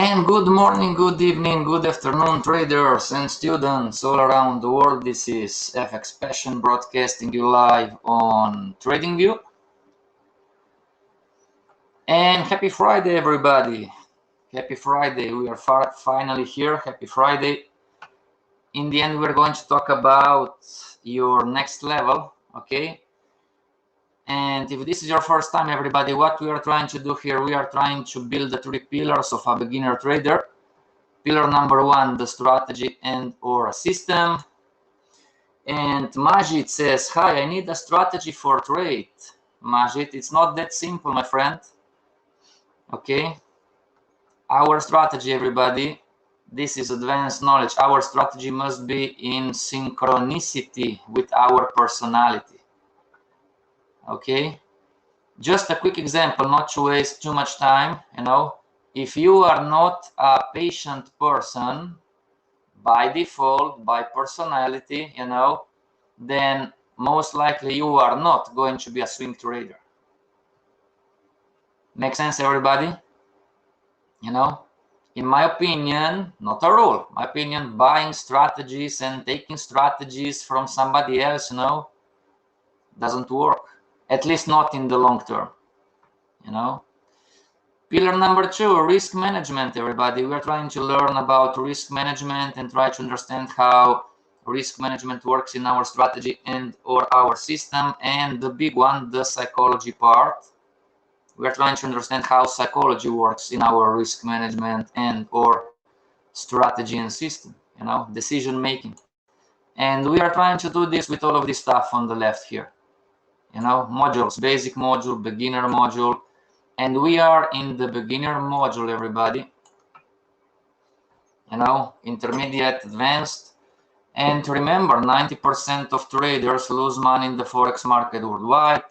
And good morning, good evening, good afternoon, traders and students all around the world. This is Fxpassion broadcasting you live on TradingView. And happy Friday, everybody. Happy Friday. We are finally here. Happy Friday. In the end, we're going to talk about your next level, okay? And if this is your first time, everybody, what we are trying to do here, we are trying to build the 3 pillars of a beginner trader. Pillar number 1, the strategy and or a system. And Majid says, hi, I need a strategy for trade. Majid, it's not that simple, my friend. Okay. Our strategy, everybody, this is advanced knowledge. Our strategy must be in synchronicity with our personality. Okay. Just a quick example, not to waste too much time, if you are not a patient person, by default, by personality, then most likely you are not going to be a swing trader. Make sense, everybody? In my opinion, not a rule, my opinion, buying strategies and taking strategies from somebody else, doesn't work. At least not in the long term, Pillar number 2, risk management, everybody. We're trying to learn about risk management and try to understand how risk management works in our strategy and or our system. And the big one, the psychology part. We're trying to understand how psychology works in our risk management and or strategy and system, decision making. And we are trying to do this with all of this stuff on the left here. Modules, basic module, beginner module. And we are in the beginner module, everybody. Intermediate, advanced. And remember, 90% of traders lose money in the Forex market worldwide.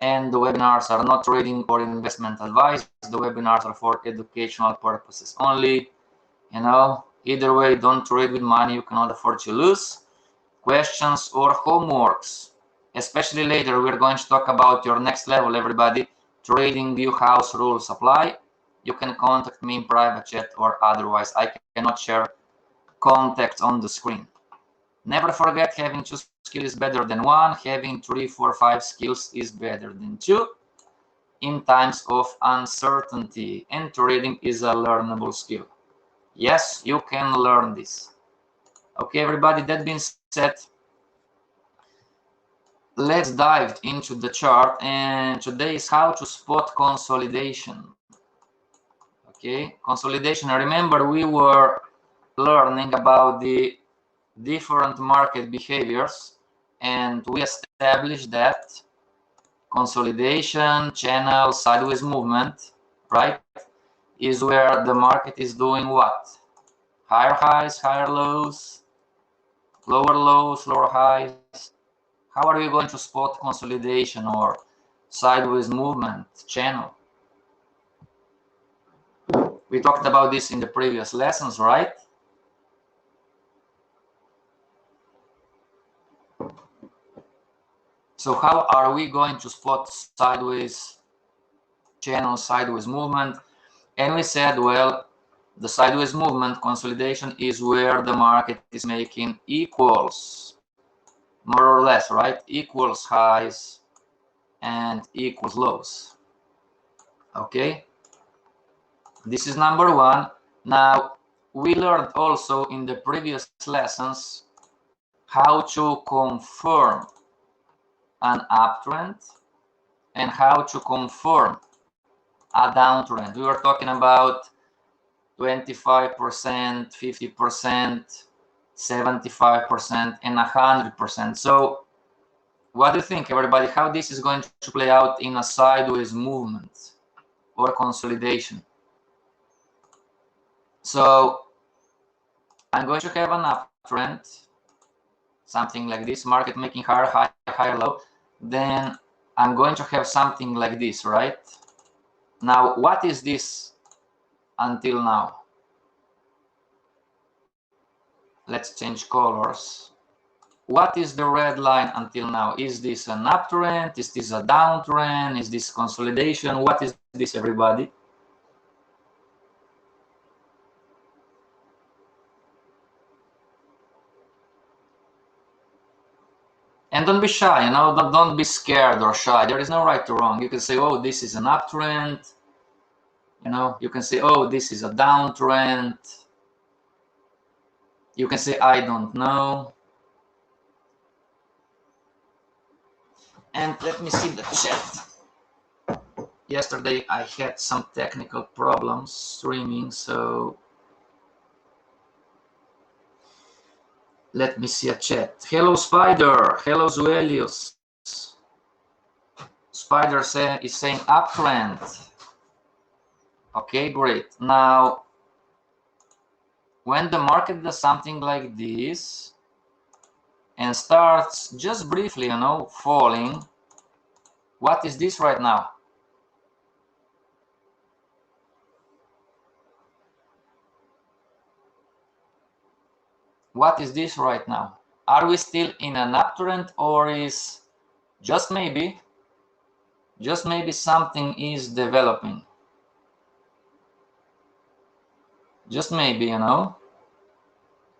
And the webinars are not trading or investment advice. The webinars are for educational purposes only. Either way, don't trade with money you cannot afford to lose. Questions or homeworks. Especially later, we're going to talk about your next level, everybody. TradingView house rules apply. You can contact me in private chat or otherwise. I cannot share contacts on the screen. Never forget, having 2 skills is better than 1. Having 3, 4, 5 skills is better than 2 in times of uncertainty. And trading is a learnable skill. Yes, you can learn this. Okay, everybody, that being said, let's dive into the chart, and today is how to spot consolidation. Okay, consolidation. Remember, we were learning about the different market behaviors, and we established that consolidation, channel, sideways movement, right, is where the market is doing what? Higher highs, higher lows, lower lows, lower highs. How are you going to spot consolidation or sideways movement channel? We talked about this in the previous lessons, right? So how are we going to spot sideways channel, sideways movement? And we said, well, the sideways movement consolidation is where the market is making equals, more or less, right? Equals highs and equals lows. Okay, this is number 1. Now, we learned also in the previous lessons how to confirm an uptrend and how to confirm a downtrend. We were talking about 25%, 50%, 75%, and 100%. So what do you think, everybody, how this is going to play out in a sideways movement or consolidation? So I'm going to have an uptrend, something like this, market making higher high, higher low. Then I'm going to have something like this, right? Now, what is this until now? Let's change colors. What is the red line until now? Is this an uptrend? Is this a downtrend? Is this consolidation? What is this, everybody? And don't be shy, you know, don't be scared or shy. There is no right or wrong. You can say, oh, this is an uptrend. You know, you can say, oh, this is a downtrend. You can say, I don't know. And let me see the chat. Yesterday I had some technical problems streaming, so let me see a chat. Hello, Spider. Hello, Zuelius. Spider is saying uptrend. Okay, great. Now, when the market does something like this and starts just briefly, you know, falling, what is this right now? What is this right now? Are we still in an uptrend, or is just maybe something is developing? Just maybe, you know.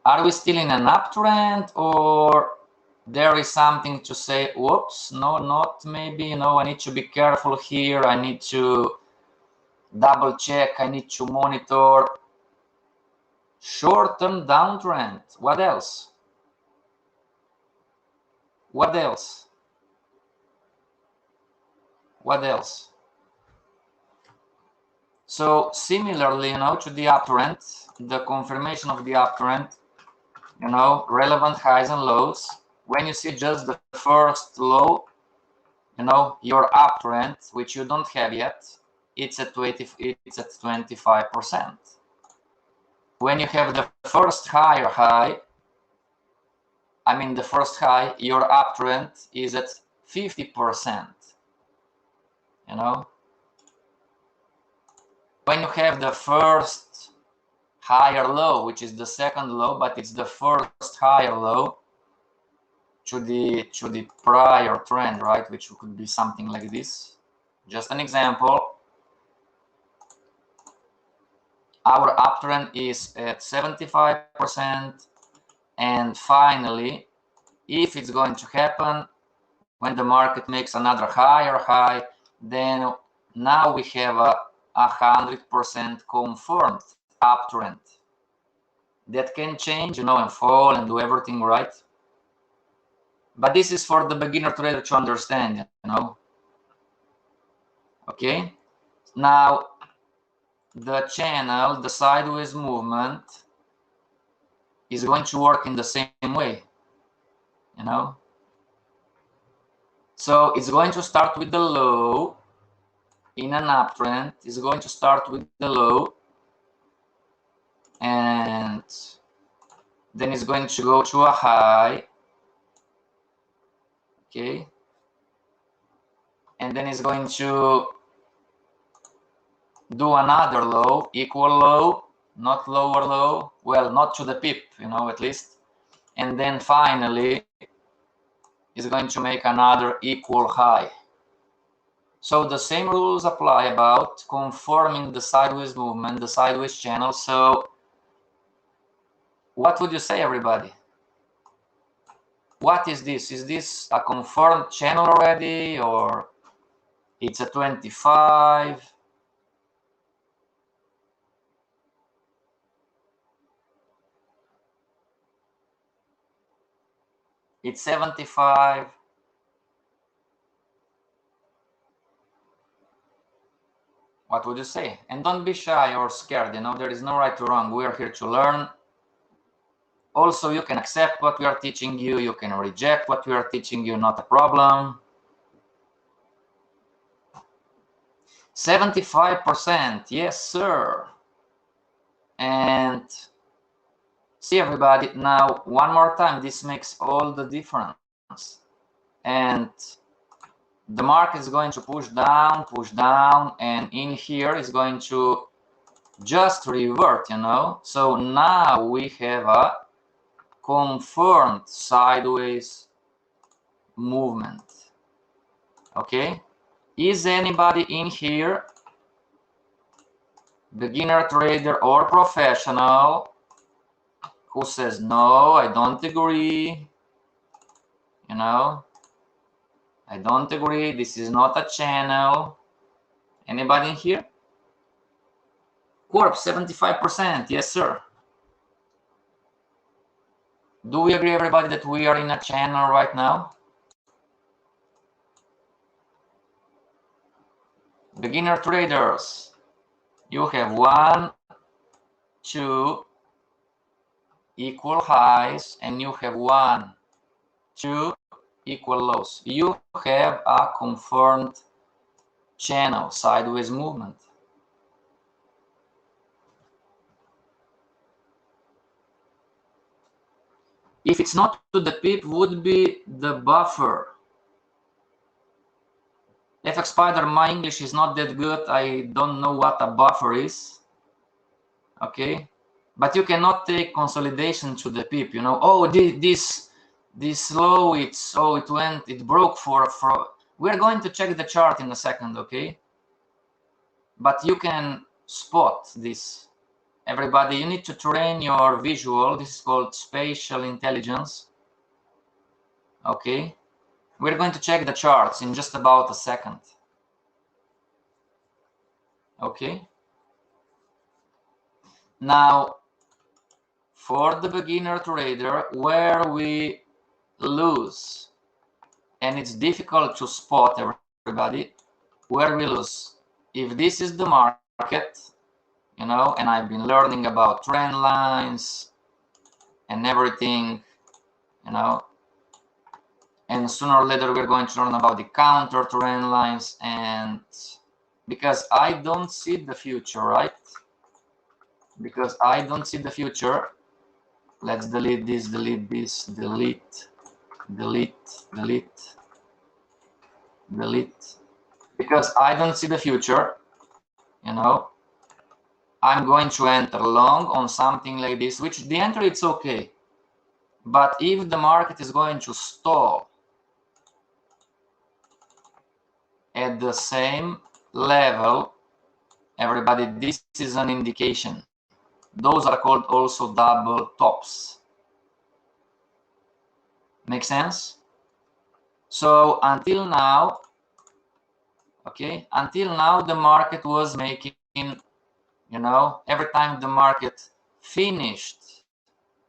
Are we still in an uptrend, or there is something to say, whoops, no, not maybe, you know, I need to be careful here, I need to double check, I need to monitor. Short-term downtrend. What else? What else? What else? So similarly, you know, to the uptrend, the confirmation of the uptrend, you know, relevant highs and lows. When you see just the first low, you know, your uptrend, which you don't have yet, it's at 25%. When you have the first higher high, I mean the first high, your uptrend is at 50%. You know, when you have the first higher low, which is the second low, but it's the first higher low to the prior trend, right? Which could be something like this. Just an example. Our uptrend is at 75%, and finally, if it's going to happen when the market makes another higher high, then now we have a 100% confirmed uptrend that can change, you know, and fall and do everything, right? But this is for the beginner trader to understand, you know. Okay, now the channel, the sideways movement, is going to work in the same way, you know. So it's going to start with the low in an uptrend. It's going to start with the low, and then it's going to go to a high, okay, and then it's going to do another low, equal low, not lower low, well, not to the pip, you know, at least, and then finally is going to make another equal high. So the same rules apply about conforming the sideways movement, the sideways channel. So what would you say, everybody? What is this? Is this a confirmed channel already, or it's a 25? It's 75. What would you say? And don't be shy or scared, you know, there is no right or wrong. We are here to learn. Also, you can accept what we are teaching you. You can reject what we are teaching you, not a problem. 75%, yes, sir. And see, everybody, now one more time, this makes all the difference. And the market is going to push down, and in here is going to just revert, you know. So now we have a confirmed sideways movement. Okay, is anybody in here, beginner trader or professional, who says no, I don't agree, you you know. I don't agree. This is not a channel. Anybody in here? Corp, 75%. Yes, sir. Do we agree, everybody, that we are in a channel right now? Beginner traders, you have 1, 2 equal highs, and you have 1, 2 equal lows. You have a confirmed channel, sideways movement. If it's not to the pip, would be the buffer. Fxpassion, my English is not that good. I don't know what a buffer is. Okay, but you cannot take consolidation to the pip. You know, oh, this low, it broke for. We're going to check the chart in a second, okay? But you can spot this. Everybody, you need to train your visual. This is called spatial intelligence. Okay, we're going to check the charts in just about a second. Okay, now for the beginner trader, where we lose, and it's difficult to spot, everybody, where we lose. If this is the market, you know, and I've been learning about trend lines and everything, you know, and sooner or later we're going to learn about the counter trend lines, and because I don't see the future, right? Because I don't see the future, let's delete this, delete this, delete, delete, delete, delete. Because I don't see the future, you know, I'm going to enter long on something like this, which the entry, it's okay. But if the market is going to stall at the same level, everybody, this is an indication. Those are called also double tops. Make sense? So until now, okay, until now the market was making, you know, every time the market finished,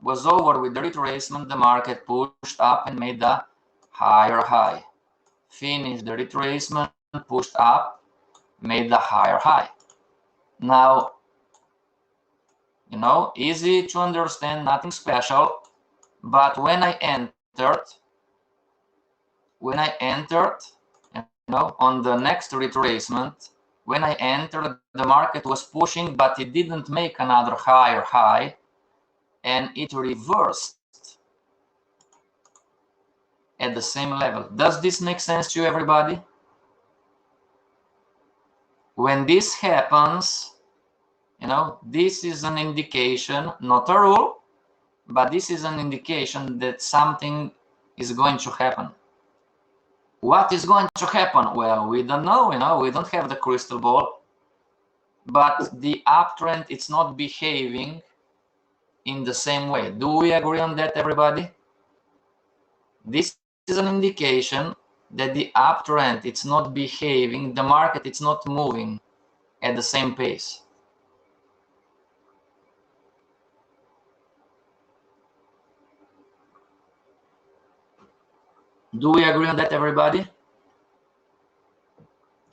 was over with the retracement, the market pushed up and made a higher high. Finished the retracement, pushed up, made a higher high. Now, you know, easy to understand, nothing special. But when I entered, you know, on the next retracement, when I entered, the market was pushing, but it didn't make another higher high, and it reversed at the same level. Does this make sense to you, everybody? When this happens, you know, this is an indication, not a rule, but this is an indication that something is going to happen. What is going to happen? Well, we don't know, you know, we don't have the crystal ball, but the uptrend, it's not behaving in the same way. Do we agree on that, everybody? This is an indication that the uptrend, it's not behaving, the market, it's not moving at the same pace. Do we agree on that, everybody?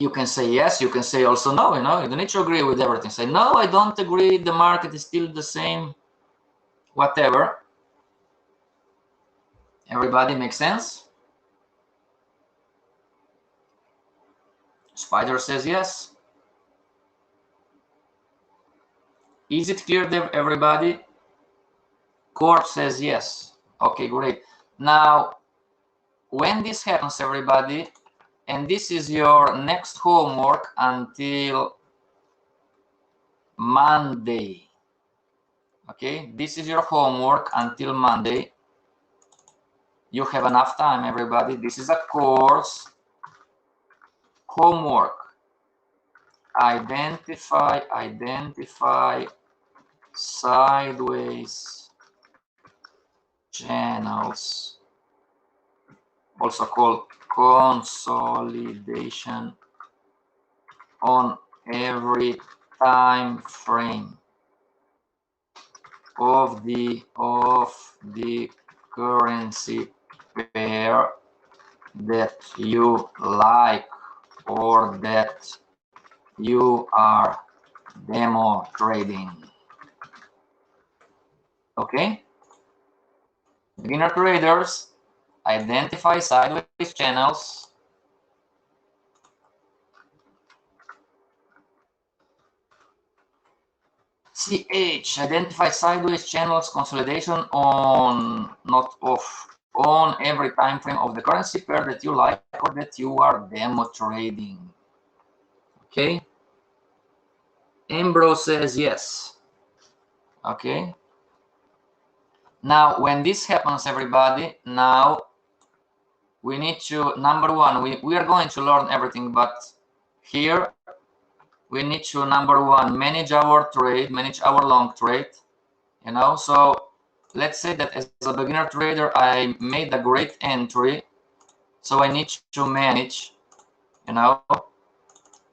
You can say yes, you can say also no, you know, you don't need to agree with everything. Say, no, I don't agree, the market is still the same, whatever. Everybody, make sense? Spider says yes. Is it clear, everybody? Corp says yes. Okay, great. Now, when this happens, everybody, and this is your next homework until Monday. Okay, this is your homework until Monday. You have enough time, everybody. This is a course. Homework. Identify sideways channels also called consolidation on every time frame of the currency pair that you like or that you are demo trading. Okay, beginner traders, identify sideways channels. CH, identify sideways channels consolidation on, not off, on every time frame of the currency pair that you like or that you are demo trading. Okay. Ambrose says yes. Okay. Now, when this happens, everybody, now we need to, number one, we are going to learn everything, but here we need to, number one, manage our trade, manage our long trade, you know. So let's say that as a beginner trader, I made a great entry, so I need to manage, you know.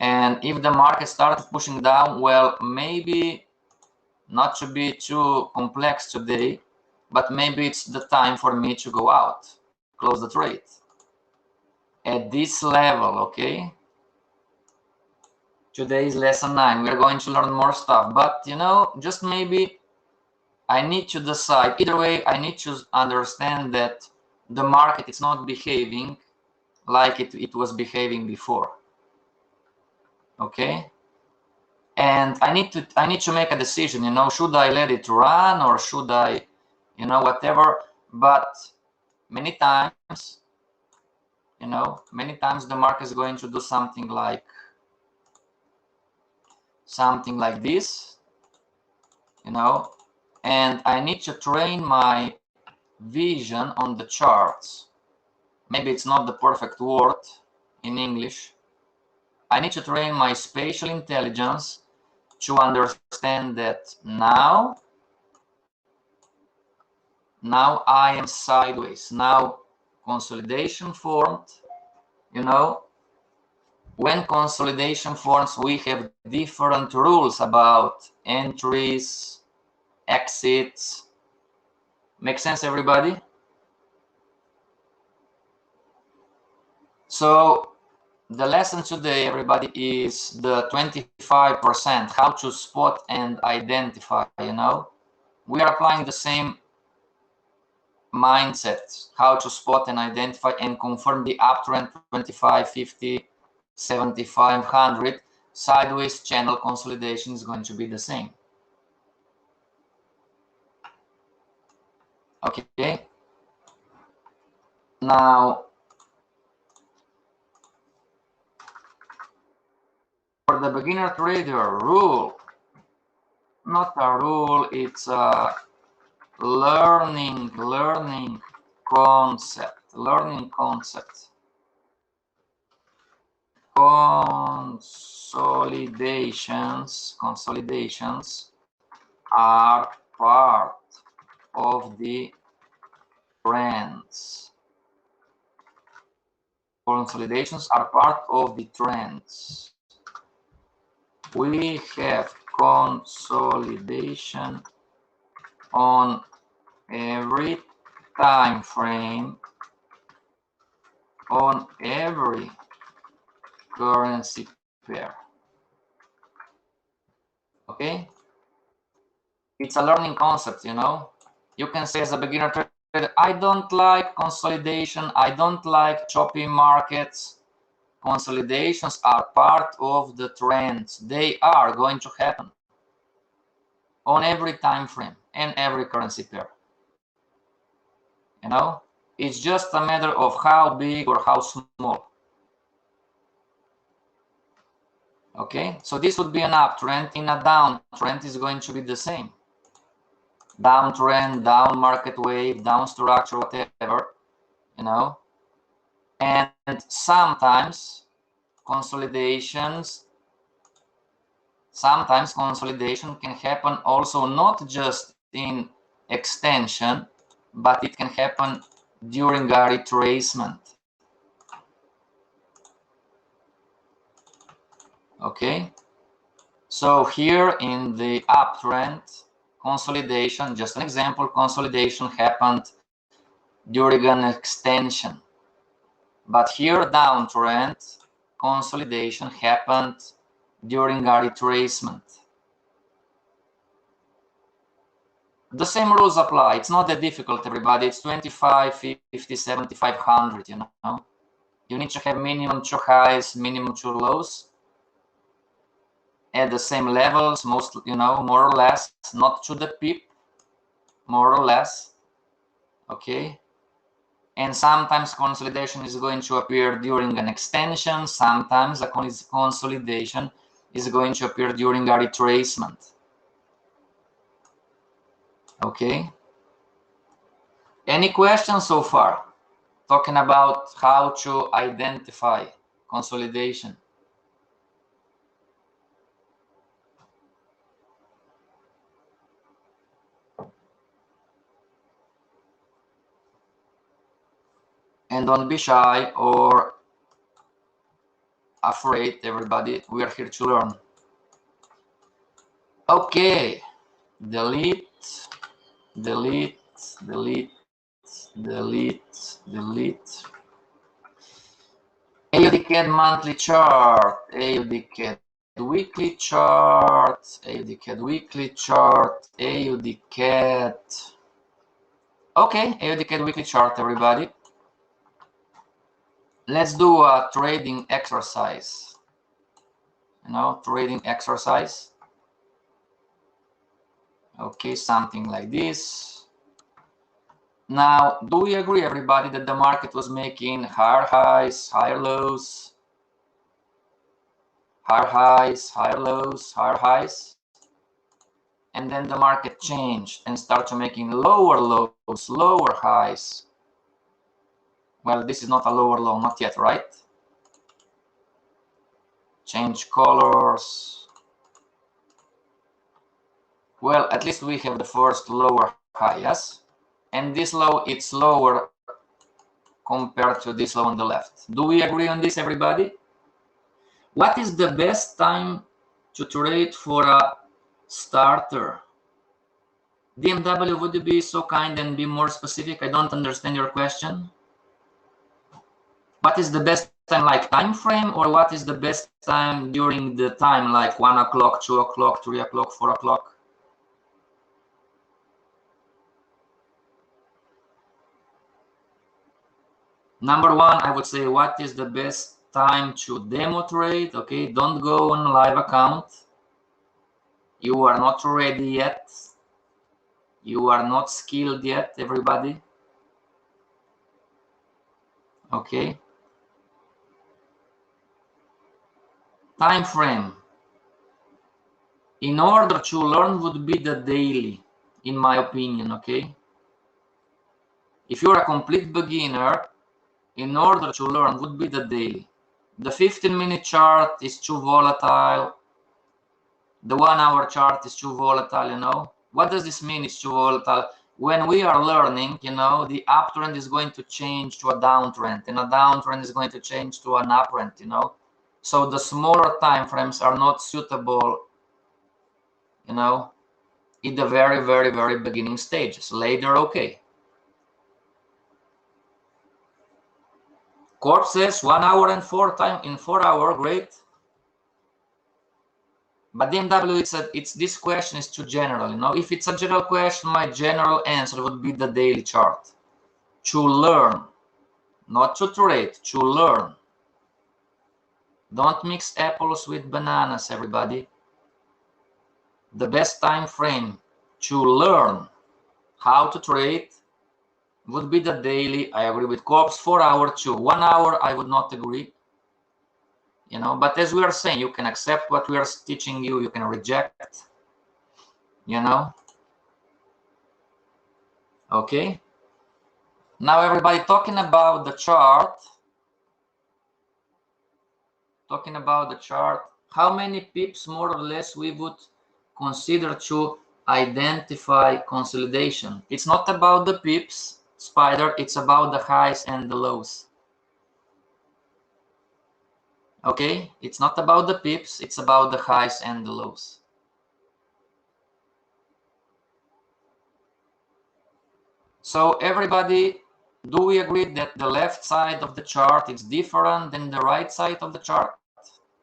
And if the market starts pushing down, well, maybe not to be too complex today, but maybe it's the time for me to go out, close the trade at this level. Okay, today is lesson 9. We're going to learn more stuff, but you know, just maybe I need to decide. Either way, I need to understand that the market is not behaving like it was behaving before. Okay, and I need to make a decision, you know, should I let it run or should I, you know, whatever. But many times, you know, many times the market is going to do something like this, you know, and I need to train my vision on the charts. Maybe it's not the perfect word in English. I need to train my spatial intelligence to understand that now I am sideways. Now consolidation formed, you know. When consolidation forms, we have different rules about entries, exits. Make sense, everybody? So the lesson today, everybody, is the 25%, how to spot and identify, you know. We are applying the same mindset, how to spot and identify and confirm the uptrend 25, 50, 75, 100. Sideways channel consolidation is going to be the same. Okay. Now, for the beginner trader rule, not a rule, it's a learning concept. Consolidations are part of the trends. Consolidations are part of the trends. We have consolidation on every time frame, on every currency pair. Okay, it's a learning concept, you know. You can say as a beginner trader, I don't like consolidation, I don't like choppy markets. Consolidations are part of the trends. They are going to happen on every time frame and every currency pair. You know, it's just a matter of how big or how small. Okay, so this would be an uptrend. In a downtrend is going to be the same. Downtrend, down market wave, down structure, whatever, you know. And sometimes consolidation can happen also not just in extension, but it can happen during a retracement. Okay, so here in the uptrend, consolidation, just an example, consolidation happened during an extension. But here downtrend, consolidation happened during a retracement. The same rules apply. It's not that difficult, everybody. It's 25, 50, 75, 100, you know. You need to have minimum 2 highs, minimum 2 lows at the same levels, most, you know, more or less, not to the pip, more or less, okay? And sometimes consolidation is going to appear during an extension, sometimes a consolidation is going to appear during a retracement, okay? Any questions so far? Talking about how to identify consolidation. And don't be shy or afraid, everybody. We are here to learn. Okay, delete, delete, delete, delete, delete. AUD monthly chart, AUD weekly chart, AUD weekly chart, AUD. Okay, AUD weekly chart, everybody. Let's do a trading exercise. You know, trading exercise. Okay, something like this. Now, do we agree, everybody, that the market was making higher highs, higher lows, higher highs, higher lows, higher highs? And then the market changed and started making lower lows, lower highs. Well, this is not a lower low, not yet, right? Change colors. Well, at least we have the first lower high, yes? And this low, it's lower compared to this low on the left. Do we agree on this, everybody? What is the best time to trade for a starter? DMW, would you be so kind and be more specific? I don't understand your question. What is the best time, like time frame, or what is the best time during the time, like 1 o'clock, 2 o'clock, 3 o'clock, 4 o'clock? Number one, I would say, what is the best time to demo trade? Okay, don't go on live account. You are not ready yet. You are not skilled yet, everybody. Okay. Time frame. In order to learn would be the daily, in my opinion, okay? If you're a complete beginner, in order to learn would be the daily. The 15-minute chart is too volatile. The 1-hour chart is too volatile, you know? What does this mean, it's too volatile? When we are learning, you know, the uptrend is going to change to a downtrend, and a downtrend is going to change to an uptrend, you know? So the smaller time frames are not suitable, you know, in the very, very, very beginning stages. Later, okay. Corp says 1 hour and 4 hour, great. But DMW, it's this question is too general, you know. If it's a general question, my general answer would be the daily chart. To learn, not to trade, to learn. Don't mix apples with bananas, everybody. The best time frame to learn how to trade would be the daily. I agree with Corp's 4 hour too. 1 hour, I would not agree. You know, but as we are saying, you can accept what we are teaching you, you can reject, you know. Okay. Now, everybody, talking about the chart, how many pips more or less we would consider to identify consolidation? It's not about the pips, Spider, it's about the highs and the lows. Okay, it's not about the pips, it's about the highs and the lows. So everybody, do we agree that the left side of the chart is different than the right side of the chart?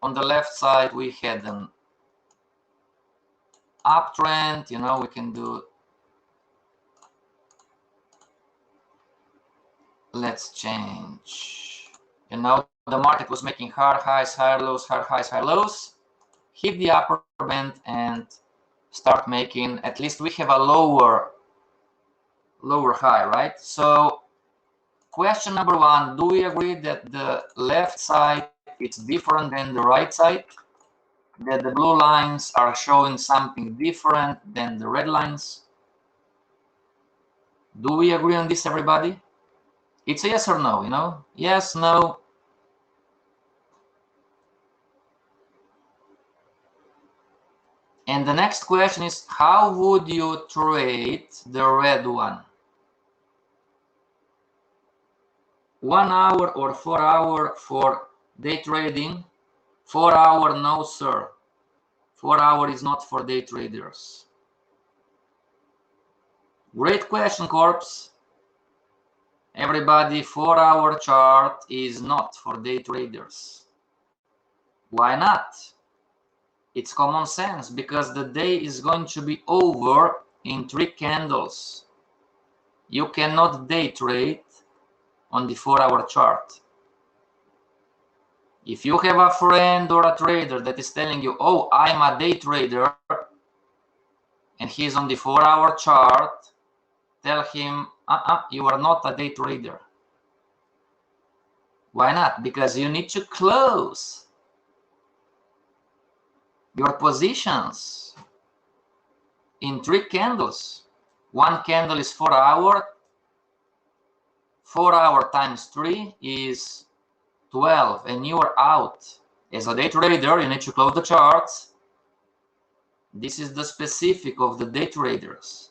On the left side, we had an uptrend, you know, we can do, let's change, you know, the market was making higher highs, higher lows, higher highs, higher lows, hit the upper band and start making, at least we have a lower high, right? So question number one, do we agree that the left side is different than the right side? That the blue lines are showing something different than the red lines? Do we agree on this, everybody? It's a yes or no, you know? Yes, no. And the next question is, how would you trade the red one? 1 hour or 4 hour for day trading? 4 hour, no sir. 4 hour is not for day traders. Great question, Corpse. Everybody, 4 hour chart is not for day traders. Why not? It's common sense, because the day is going to be over in 3 candles. You cannot day trade on the 4 hour chart. If you have a friend or a trader that is telling you, oh, I'm a day trader, and he's on the 4 hour chart, tell him, you are not a day trader. Why not? Because you need to close your positions in 3 candles. 1 candle is 4 hour. 4 hour times 3 is 12, and you are out. As a day trader, you need to close the charts. This is the specific of the day traders.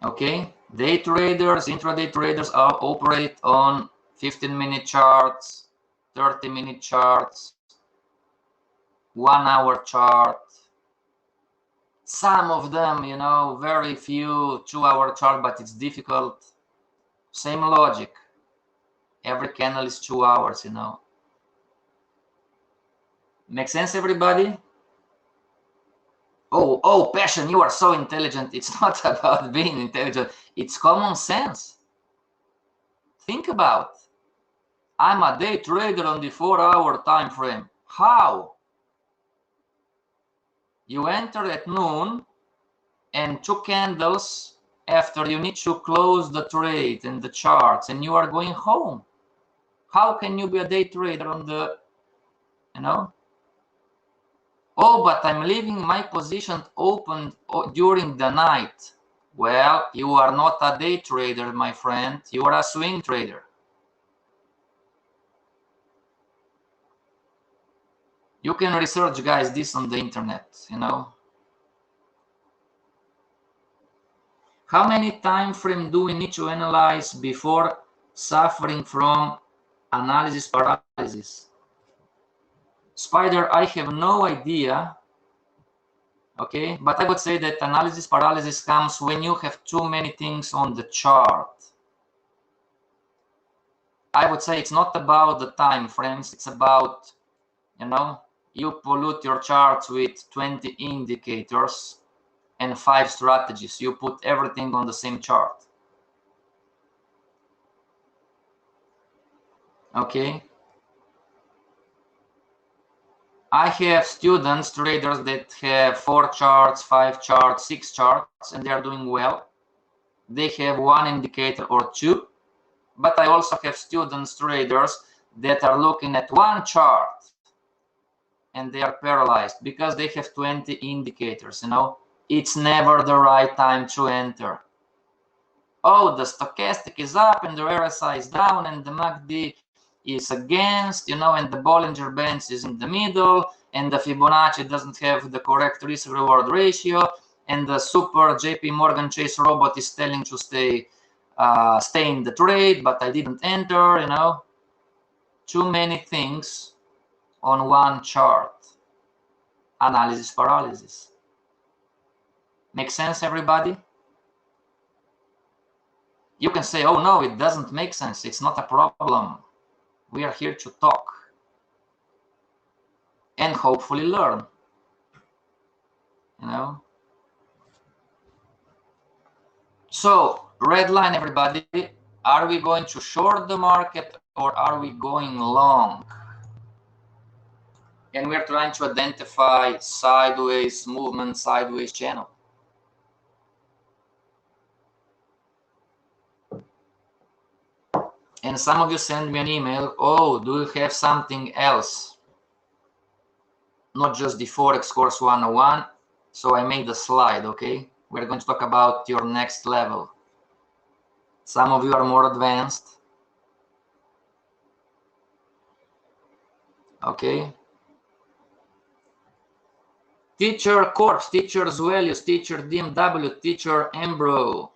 Okay, day traders, intraday traders operate on 15-minute charts, 30-minute charts, 1 hour chart. Some of them, you know, very few 2 hour chart, but it's difficult. Same logic. Every candle is 2 hours, you know. Make sense, everybody? Oh, Passion, you are so intelligent. It's not about being intelligent. It's common sense. Think about, I'm a day trader on the 4 hour time frame. How? You enter at noon, and 2 candles after you need to close the trade and the charts, and you are going home. How can you be a day trader on the, you know? Oh, but I'm leaving my position open during the night. Well, you are not a day trader, my friend. You are a swing trader. You can research, guys, this on the internet, you know. How many time frame do we need to analyze before suffering from analysis paralysis? Spider, I have no idea. Okay, but I would say that analysis paralysis comes when you have too many things on the chart. I would say it's not about the time frames, it's about, you know, you pollute your charts with 20 indicators and 5 strategies. You put everything on the same chart. Okay. I have students, traders that have 4 charts, 5 charts, 6 charts, and they are doing well. They have 1 indicator or 2. But I also have students, traders, that are looking at 1 chart and they are paralyzed because they have 20 indicators, you know. It's never the right time to enter. Oh, the stochastic is up and the RSI is down and the MACD is against, you know, and the Bollinger Bands is in the middle, and the Fibonacci doesn't have the correct risk-reward ratio, and the super JP Morgan Chase robot is telling to stay in the trade, but I didn't enter, you know. too many things on one chart. Analysis paralysis. Make sense, everybody? You can say, oh no, it doesn't make sense. It's not a problem. We are here to talk and hopefully learn, you know? So, red line, everybody. Are we going to short the market or are we going long? And we're trying to identify sideways movement, sideways channel. And some of you send me an email, oh, do you have something else? Not just the Forex course 101. So I made a slide, okay? We're going to talk about your next level. Some of you are more advanced. Okay. Teacher Corpse, Teacher Zuelius, Teacher DMW, Teacher Embro,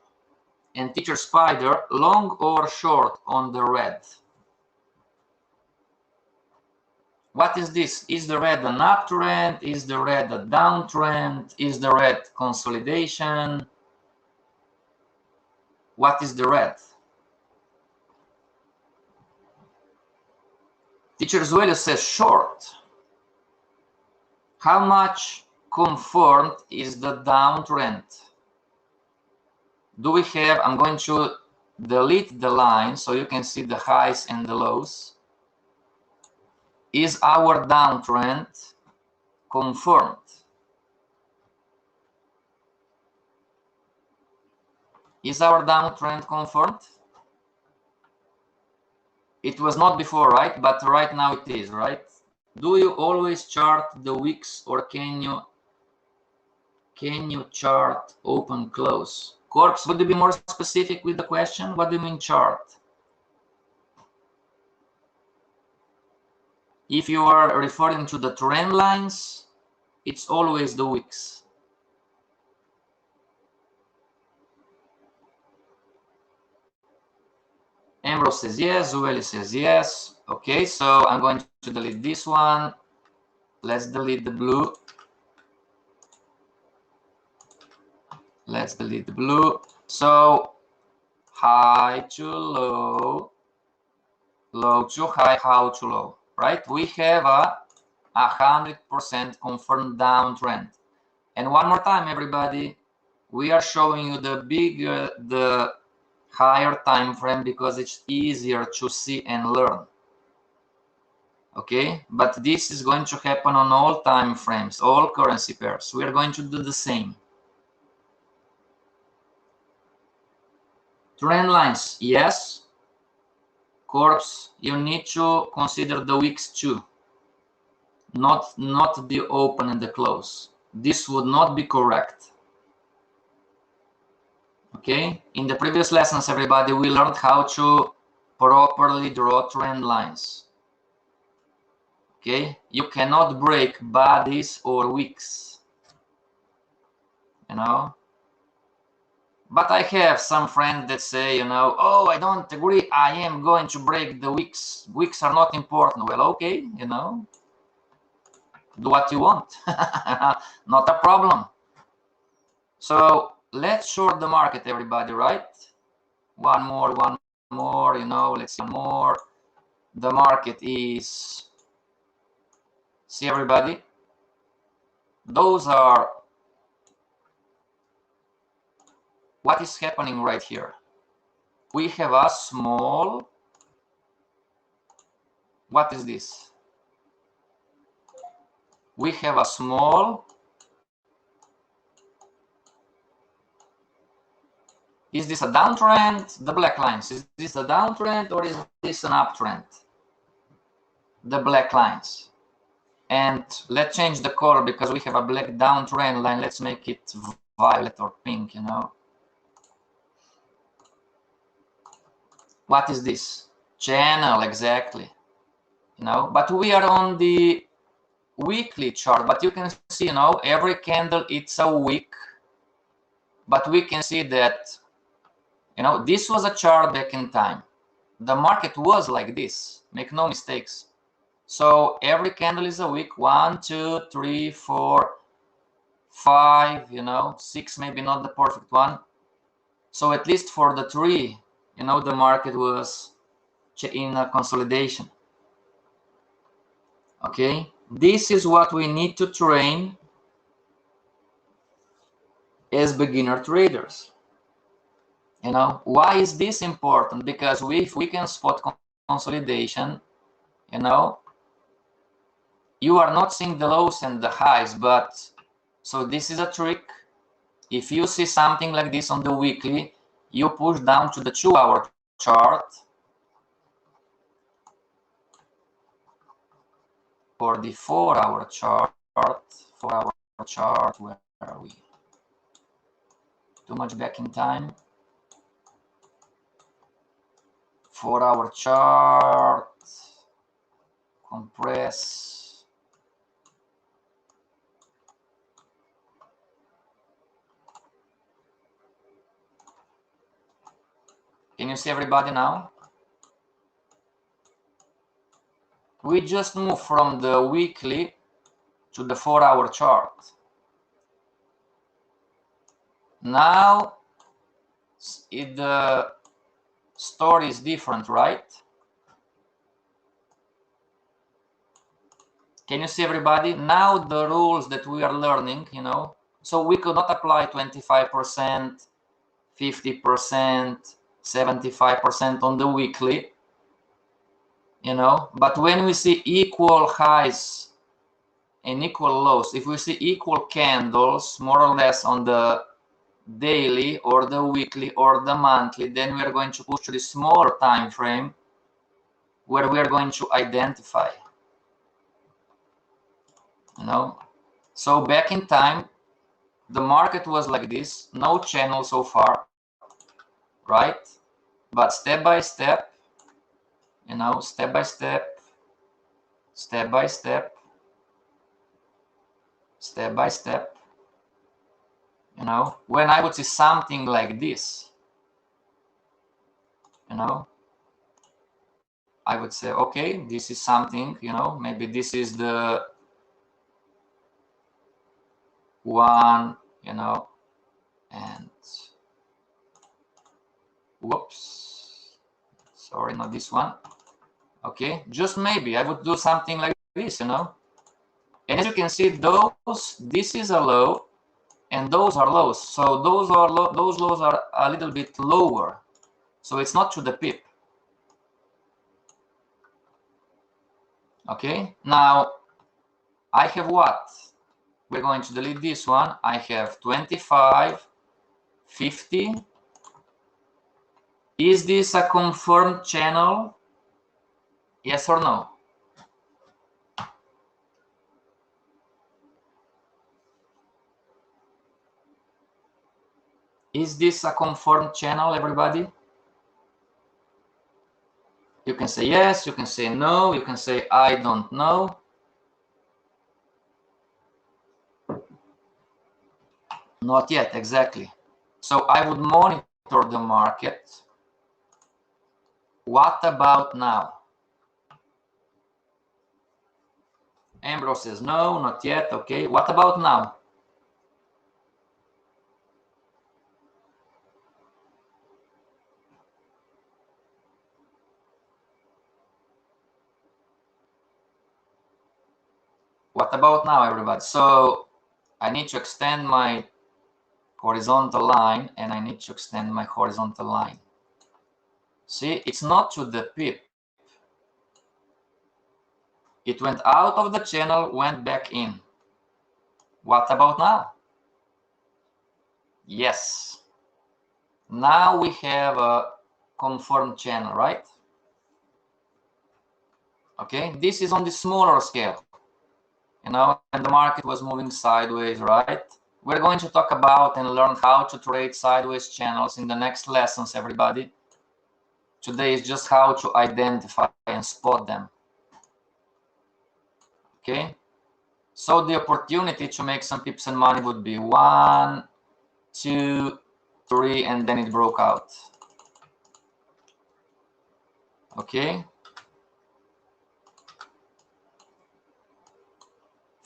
and Teacher Spider, long or short on the red? What is this? Is the red an uptrend? Is the red a downtrend? Is the red consolidation? What is the red? Teacher Zuelius says short. How much confirmed is the downtrend? Do we have, I'm going to delete the line so you can see the highs and the lows. Is our downtrend confirmed? Is our downtrend confirmed? It was not before, right? But right now it is, right? Do you always chart the wicks or can you chart open close? Corpse, would you be more specific with the question? What do you mean chart? If you are referring to the trend lines, it's always the wicks. Ambrose says yes, Zueli says yes. Okay, so I'm going to delete this one. Let's delete the blue. Let's delete the blue. So high to low, low to high, high to low, right? We have a 100% confirmed downtrend. And one more time, everybody, we are showing you the bigger, the higher time frame because it's easier to see and learn. Okay, but this is going to happen on all time frames, all currency pairs. We are going to do the same. Trend lines, yes. Corpse, you need to consider the wicks too, not the open and the close. This would not be correct. Okay, in the previous lessons, everybody, we learned how to properly draw trend lines. Okay, you cannot break bodies or wicks, you know. But I have some friends that say, you know, oh, I don't agree. I am going to break the wicks. Wicks are not important. Well, okay, you know, do what you want. Not a problem. So let's short the market, everybody, right? One more, you know, let's see more. The market is, see everybody, those are, what is happening right here? We have a small, what is this? We have a small, is this a downtrend? The black lines, is this a downtrend or is this an uptrend? The black lines. And let's change the color because we have a black downtrend line. Let's make it violet or pink, you know. What is this? Channel, exactly. You know, but we are on the weekly chart, but you can see, you know, every candle, it's a wick. But we can see that, you know, this was a chart back in time. The market was like this. Make no mistakes. So every candle is a wick. 1, 2, 3, 4, 5, you know, 6, maybe not the perfect one. So at least for the 3, you know, the market was in a consolidation. Okay, this is what we need to train as beginner traders. You know, why is this important? Because if we can spot consolidation, you know, you are not seeing the lows and the highs, but so this is a trick. If you see something like this on the weekly, you push down to the 2-hour chart or the 4-hour chart. 4-hour chart, where are we? Too much back in time. 4-hour chart, compress. Can you see everybody now? We just moved from the weekly to the 4-hour chart. Now the story is different, right? Can you see everybody? Now the rules that we are learning, you know, so we could not apply 25%, 50%, 75% on the weekly, you know, but when we see equal highs and equal lows, if we see equal candles more or less on the daily or the weekly or the monthly, then we are going to push to the smaller time frame where we are going to identify, you know. So back in time, the market was like this, no channel so far, right? But step by step, you know, step by step, step by step, step by step, you know, when I would see something like this, you know, I would say, okay, this is something, you know, maybe this is the one, you know, and whoops, sorry, not this one. Okay, just maybe I would do something like this, you know. And as you can see, this is a low and those are lows. So those lows are a little bit lower. So it's not to the pip. Okay, now I have what? We're going to delete this one. I have 25, 50. Is this a confirmed channel? Yes or no? Is this a confirmed channel, everybody? You can say yes, you can say no, you can say I don't know. Not yet, exactly. So I would monitor the market. What about now? Ambrose says no, not yet. Okay, what about now? What about now, everybody? So I need to extend my horizontal line and I need to extend my horizontal line. See, it's not to the pip. It went out of the channel, went back in. What about now? Yes. Now we have a confirmed channel, right? Okay, this is on the smaller scale, you know, and the market was moving sideways, right? We're going to talk about and learn how to trade sideways channels in the next lessons, everybody. Today is just how to identify and spot them. Okay, so the opportunity to make some pips and money would be 1, 2, 3, and then it broke out. Okay,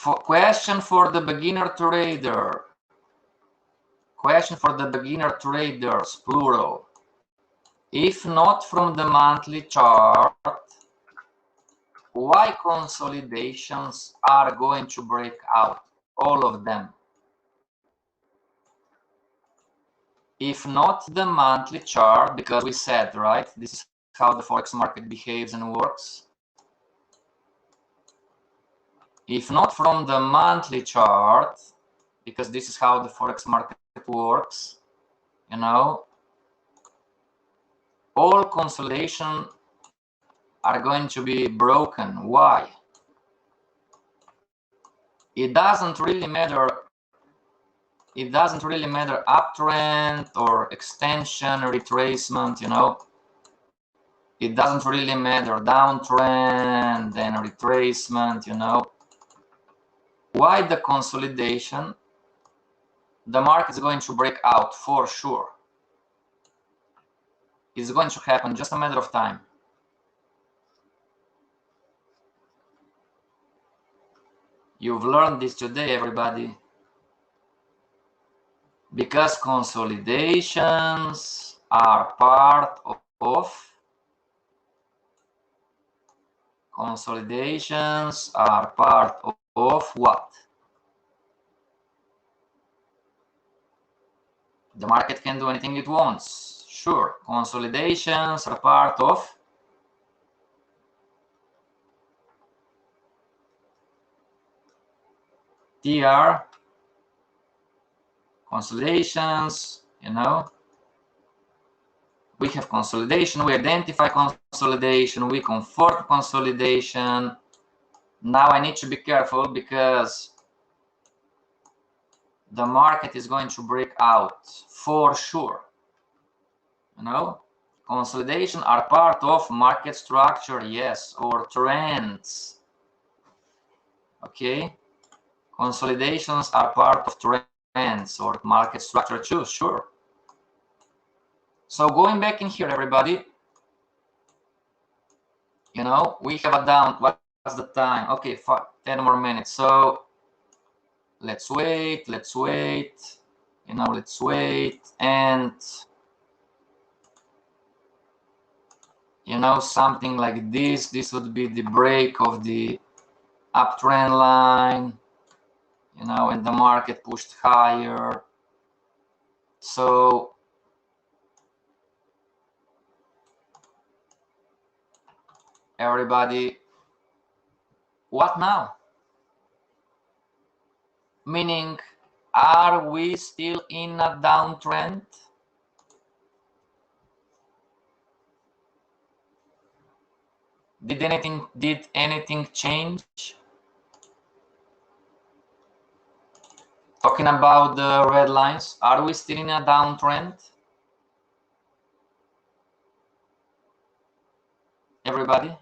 Question for the beginner trader. Question for the beginner traders, plural. If not from the monthly chart, why consolidations are going to break out? All of them. If not the monthly chart, because we said, right, this is how the Forex market behaves and works. If not from the monthly chart, because this is how the Forex market works, you know, all consolidation are going to be broken. Why? It doesn't really matter. It doesn't really matter uptrend or extension or retracement, you know. It doesn't really matter downtrend and retracement, you know. Why the consolidation? The market is going to break out for sure. It's going to happen, just a matter of time. You've learned this today, everybody. Because consolidations are part of what? The market can do anything it wants. Sure, consolidations are part of TR, consolidations, you know. We have consolidation, we identify consolidation, we confirm consolidation. Now I need to be careful because the market is going to break out for sure. You know, consolidation are part of market structure, yes, or trends. Okay, consolidations are part of trends or market structure too, sure. So going back in here, everybody, you know, we have a down. What's the time? Okay, 10 more minutes. So let's wait, you know, let's wait. And, you know, something like this, this would be the break of the uptrend line, you know, and the market pushed higher. So everybody, what now? Meaning, are we still in a downtrend? Did anything change? Talking about the red lines, are we still in a downtrend? Everybody?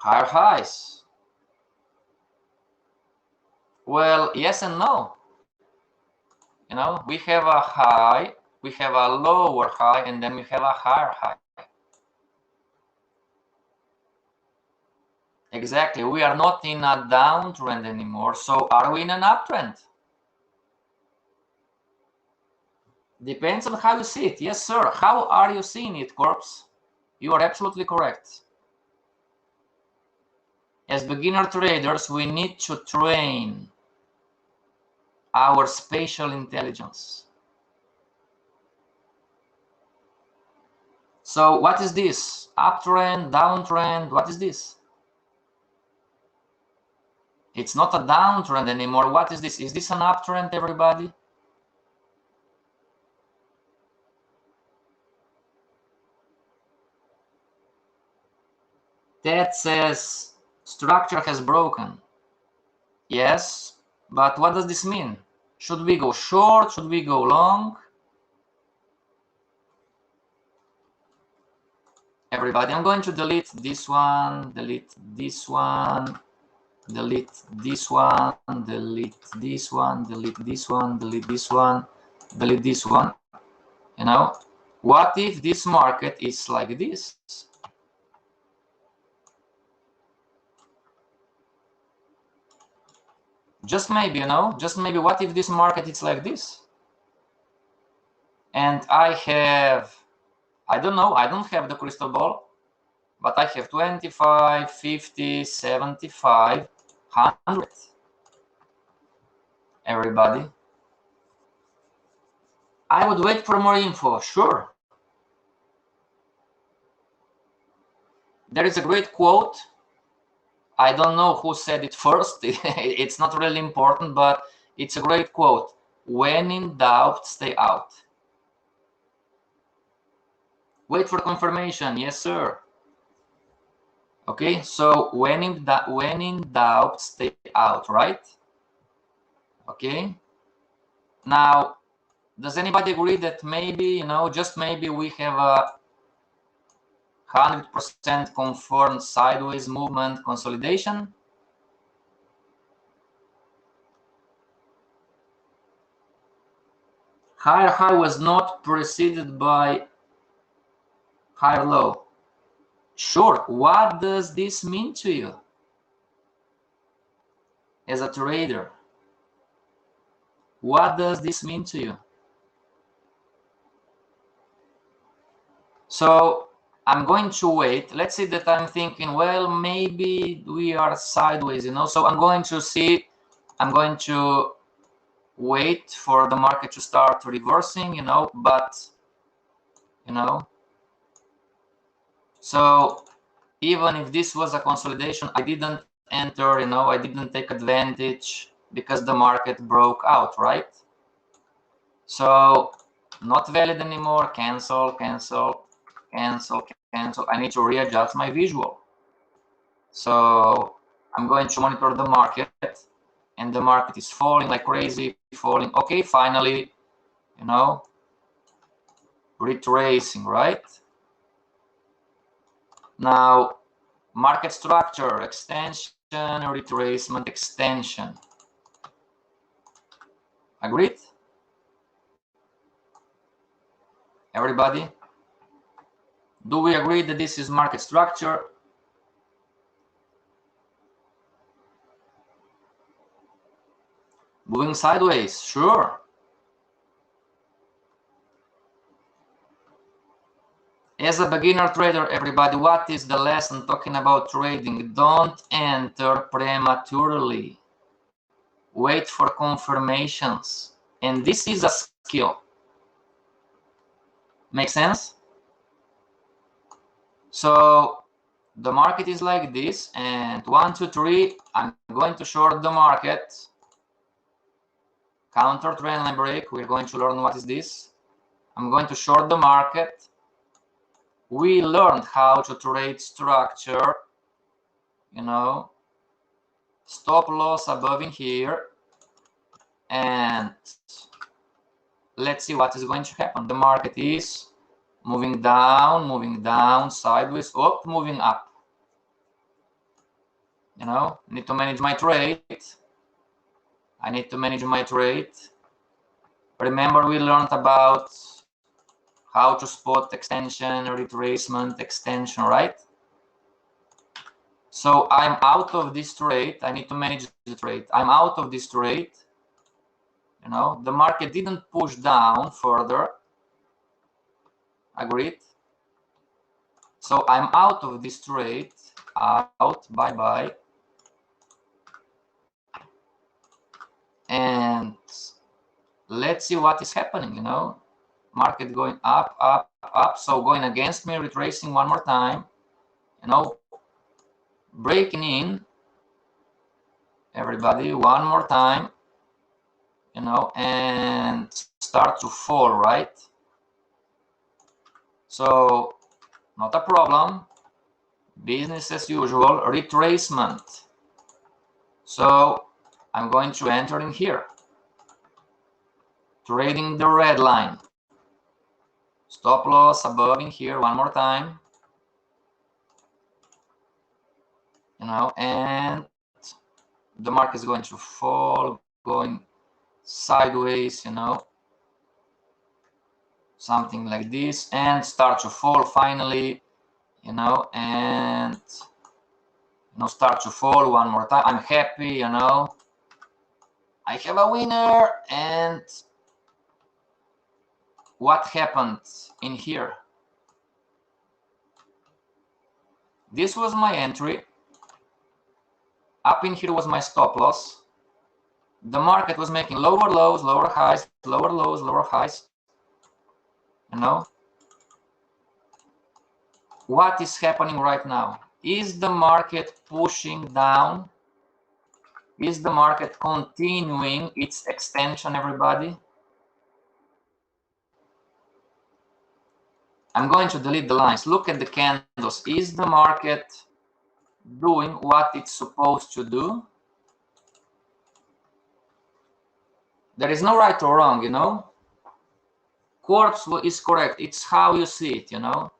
Higher highs. Well, yes and no. You know, we have a high, we have a lower high, and then we have a higher high. Exactly. We are not in a downtrend anymore. So are we in an uptrend? Depends on how you see it. Yes, sir. How are you seeing it, Corpse? You are absolutely correct. As beginner traders, we need to train our spatial intelligence. So what is this? Uptrend, downtrend, what is this? It's not a downtrend anymore. What is this? Is this an uptrend, everybody? That says structure has broken. Yes, but what does this mean? Should we go short? Should we go long? Everybody, I'm going to delete this one, delete this one, delete this one, delete this one, delete this one, delete this one, delete this one, you know? What if this market is like this? Just maybe, you know, just maybe, what if this market is like this? And I have, I don't know, I don't have the crystal ball, but I have 25, 50, 75, 100. Everybody, I would wait for more info, sure. There is a great quote. I don't know who said it first. It's not really important, but it's a great quote. When in doubt, stay out. Wait for confirmation. Yes, sir. Okay, so when in doubt, stay out, right? Okay. Now, does anybody agree that maybe, you know, just maybe we have a 100% confirmed sideways movement consolidation? Higher high was not preceded by higher low. Sure. What does this mean to you as a trader? What does this mean to you? So I'm going to wait. Let's say that I'm thinking, well, maybe we are sideways, you know. So I'm going to see, I'm going to wait for the market to start reversing, you know, but, you know, so even if this was a consolidation, I didn't enter, you know, I didn't take advantage because the market broke out, right? So not valid anymore, cancel, cancel, cancel, cancel. I need to readjust my visual. So I'm going to monitor the market, and the market is falling like crazy, falling. Okay, finally, you know, retracing, right? Now, market structure, extension, retracement, extension. Agreed? Everybody? Do we agree that this is market structure? Moving sideways, sure. As a beginner trader, everybody, what is the lesson talking about trading? Don't enter prematurely. Wait for confirmations. And this is a skill. Make sense? So the market is like this, and 1, 2, 3, I'm going to short the market. Counter trend line break, we're going to learn what is this. I'm going to short the market. We learned how to trade structure, you know, stop loss above in here, and let's see what is going to happen. The market is moving down, sideways, up, moving up. You know, need to manage my trade. I need to manage my trade. Remember, we learned about how to spot extension, retracement, extension, right? So I'm out of this trade. I need to manage the trade. I'm out of this trade. You know, the market didn't push down further. Agreed? So I'm out of this trade. Out, bye-bye. And let's see what is happening, you know. Market going up, up, up. So going against me, retracing one more time. You know, breaking in, everybody, one more time. You know, and start to fall, right? So not a problem. Business as usual. Retracement. So I'm going to enter in here. Trading the red line. Stop loss above in here one more time. You know, and the market is going to fall, going sideways, you know. something like this, and start to fall finally, you know, and you know, start to fall one more time. I'm happy, you know, I have a winner. And what happened in here? This was my entry. Up in here was my stop loss. The market was making lower lows, lower highs, lower lows, lower highs. You know, what is happening right now? Is the market pushing down? Is the market continuing its extension, everybody? I'm going to delete the lines. Look at the candles. Is the market doing what it's supposed to do? There is no right or wrong, you know. Quartz is correct. It's how you see it, you know.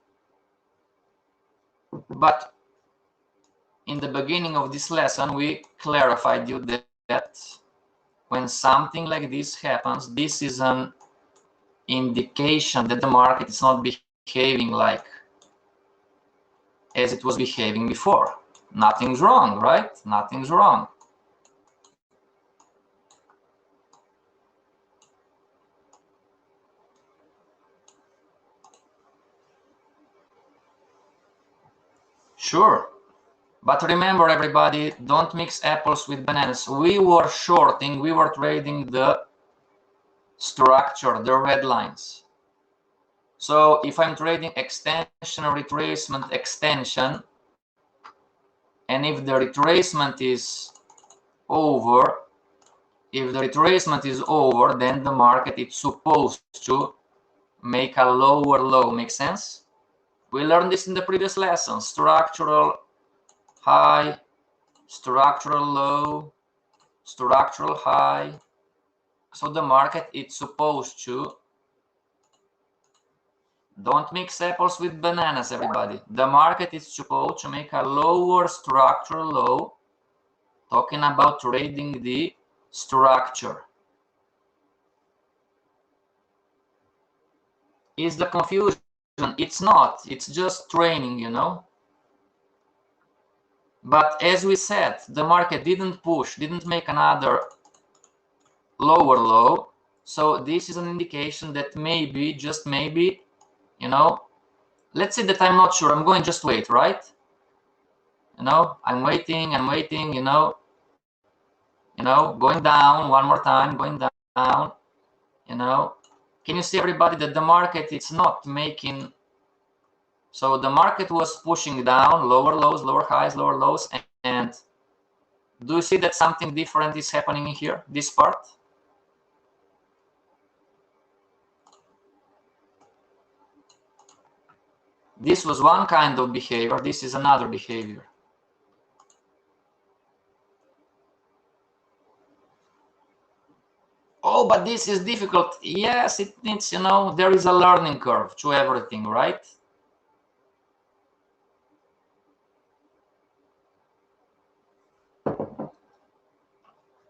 But in the beginning of this lesson, we clarified you that when something like this happens, this is an indication that the market is not behaving like as it was behaving before. Nothing's wrong, right? Nothing's wrong. Sure. But remember, everybody, don't mix apples with bananas. We were shorting, we were trading the structure, the red lines. So if I'm trading extension or retracement extension, and if the retracement is over, then the market is supposed to make a lower low. Make sense? We learned this in the previous lesson. Structural high, structural low, structural high. So the market is supposed to, don't mix apples with bananas, everybody. The market is supposed to make a lower structural low, talking about trading the structure. Is the confusion? It's not. It's just training, you know. But as we said, the market didn't push, didn't make another lower low. So this is an indication that maybe, just maybe, you know, let's say that I'm not sure. I'm going just wait, right? You know, I'm waiting, you know, going down one more time, going down, you know. Can you see, everybody, that the market is not making, so the market was pushing down, lower lows, lower highs, lower lows, and do you see that something different is happening here, this part? This was one kind of behavior, this is another behavior. Oh, but this is difficult. Yes, it needs, you know, there is a learning curve to everything, right?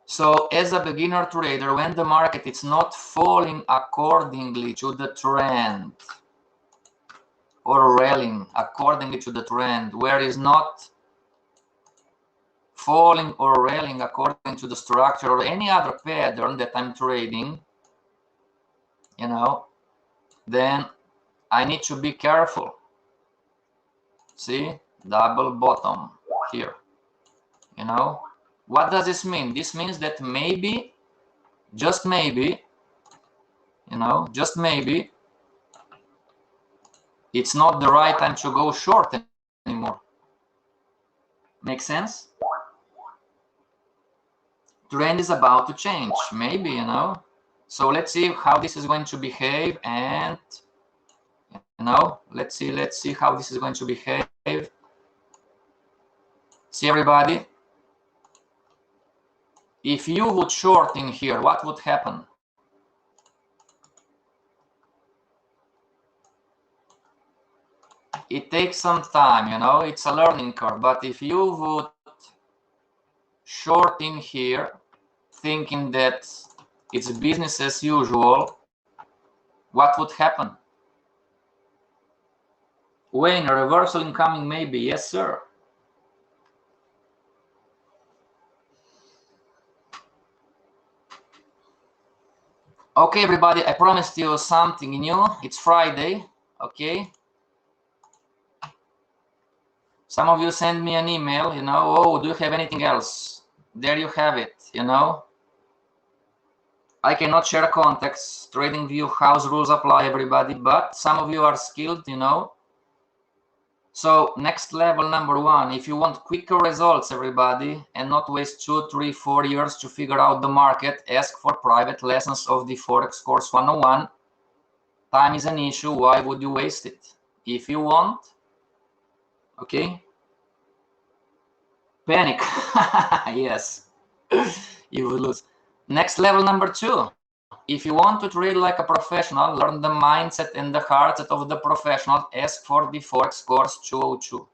So as a beginner trader, when the market is not falling accordingly to the trend or rallying accordingly to the trend, where is not falling or rallying according to the structure or any other pattern that I'm trading, you know, then I need to be careful. See, double bottom here, you know. What does this mean? This means that maybe, just maybe, you know, just maybe, it's not the right time to go short anymore. Make sense? Trend is about to change, maybe, you know. So let's see how this is going to behave, and you know, let's see how this is going to behave. See, everybody, if you would short in here, what would happen? It takes some time, you know, it's a learning curve, but if you would short in here thinking that it's business as usual, what would happen? Wayne, a reversal incoming maybe. Yes, sir. Okay, everybody, I promised you something new. It's Friday, okay? Some of you send me an email, you know, oh, do you have anything else? There you have it, you know? I cannot share context, TradingView house rules apply, everybody, but some of you are skilled, you know? So next level number one, if you want quicker results, everybody, and not waste 2, 3, 4 years to figure out the market, ask for private lessons of the Forex course 101. Time is an issue, why would you waste it? If you want, okay? Panic, yes, you will lose. Next level number two, if you want to trade like a professional, learn the mindset and the heart of the professional, ask for the Forex course 202.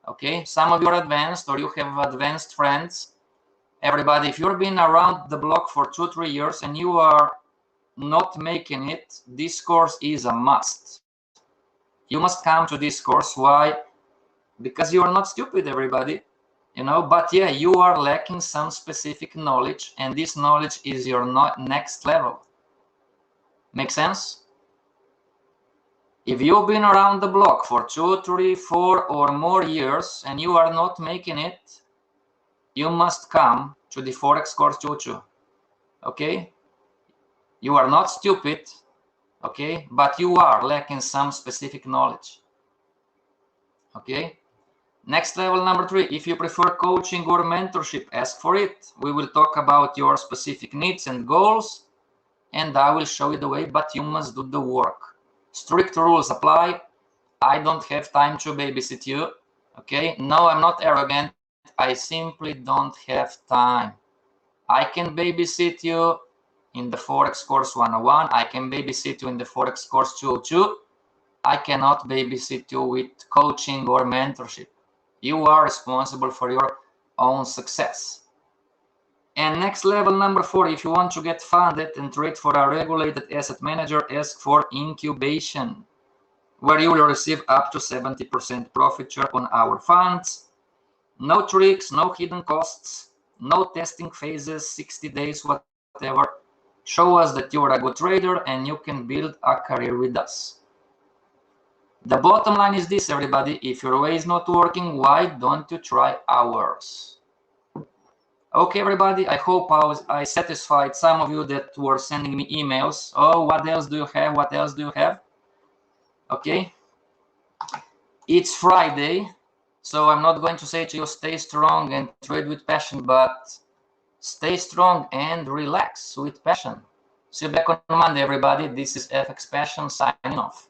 Okay, some of you are advanced or you have advanced friends. Everybody, if you've been around the block for 2-3 years and you are not making it, this course is a must. You must come to this course. Why? Because you are not stupid, everybody, you know, but yeah, you are lacking some specific knowledge, and this knowledge is your next level. Make sense? If you've been around the block for 2, 3, 4 or more years and you are not making it, you must come to the Forex course 202. Okay? You are not stupid, okay, but you are lacking some specific knowledge. Okay? Next level number 3, if you prefer coaching or mentorship, ask for it. We will talk about your specific needs and goals, and I will show you the way, but you must do the work. Strict rules apply. I don't have time to babysit you. Okay? No, I'm not arrogant. I simply don't have time. I can babysit you in the Forex course 101. I can babysit you in the Forex course 202. I cannot babysit you with coaching or mentorship. You are responsible for your own success. And next level number 4, if you want to get funded and trade for a regulated asset manager, ask for incubation, where you will receive up to 70% profit share on our funds. No tricks, no hidden costs, no testing phases, 60 days, whatever. Show us that you're a good trader and you can build a career with us. The bottom line is this, everybody. If your way is not working, why don't you try ours? Okay, everybody, I hope I satisfied some of you that were sending me emails. Oh, what else do you have? What else do you have? Okay. It's Friday, so I'm not going to say to you stay strong and trade with passion, but stay strong and relax with passion. See you back on Monday, everybody. This is Fxpassion signing off.